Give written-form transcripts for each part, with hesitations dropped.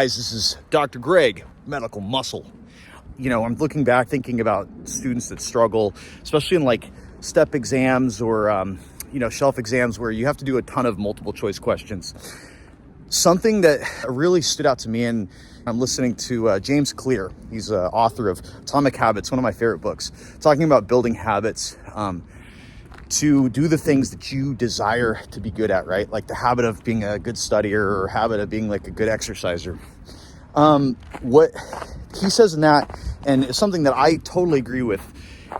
Guys, this is Dr. Greg, Medical Muscle. I'm looking back thinking about students that struggle, especially in like step exams or, shelf exams where you have to do a ton of multiple choice questions. Something that really stood out to me, and I'm listening to James Clear. He's an author of Atomic Habits, one of my favorite books, talking about building habits to do the things that you desire to be good at, right? Like the habit of being a good studier or habit of being like a good exerciser. What he says in that, and it's something that I totally agree with,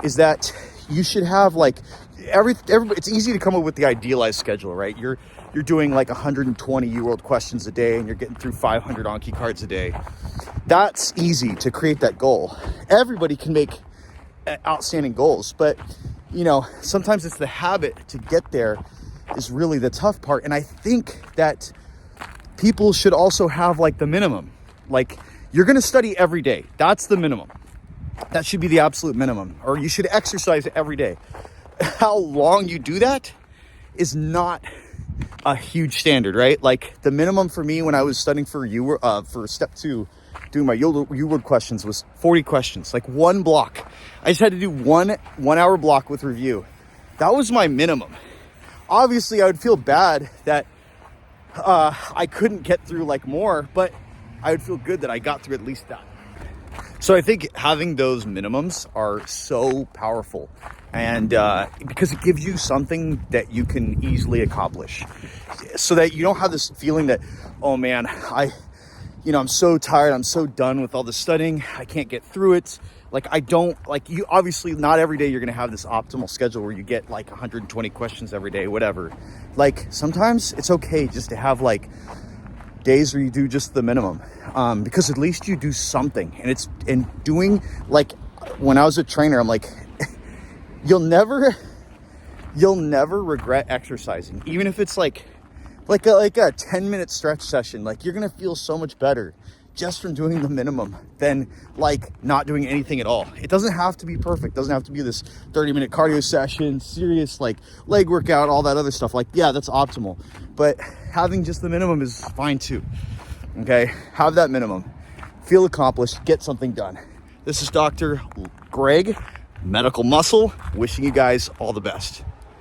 is that you should have like it's easy to come up with the idealized schedule, right? You're doing like 120 U-World questions a day and you're getting through 500 Anki cards a day. That's easy to create that goal. Everybody can make outstanding goals, but sometimes it's the habit to get there is really the tough part. And I think that people should also have like the minimum. Like you're going to study every day. That's the minimum. That should be the absolute minimum. Or you should exercise every day. How long you do that is not a huge standard, right? Like the minimum for me when I was studying for step 2, doing my U-Word questions was 40 questions, like one block. I just had to do one hour block with review. That was my minimum. Obviously, I would feel bad that I couldn't get through like more, but I would feel good that I got through at least that. So I think having those minimums are so powerful, and because it gives you something that you can easily accomplish, so that you don't have this feeling that, oh man, I'm so tired, I'm so done with all the studying, I can't get through it. Like you obviously not every day you're gonna have this optimal schedule where you get like 120 questions every day, whatever. Like sometimes it's okay just to have like days where you do just the minimum, because at least you do something. And doing, like when I was a trainer, I'm like, you'll never regret exercising, even if it's like a 10-minute stretch session. Like you're gonna feel so much better just from doing the minimum than like not doing anything at all. It doesn't have to be perfect. It doesn't have to be this 30-minute cardio session, serious like leg workout, all that other stuff. Like, yeah, that's optimal, but having just the minimum is fine too. Okay, have that minimum, feel accomplished, get something done. This is Dr. Greg, Medical Muscle, wishing you guys all the best.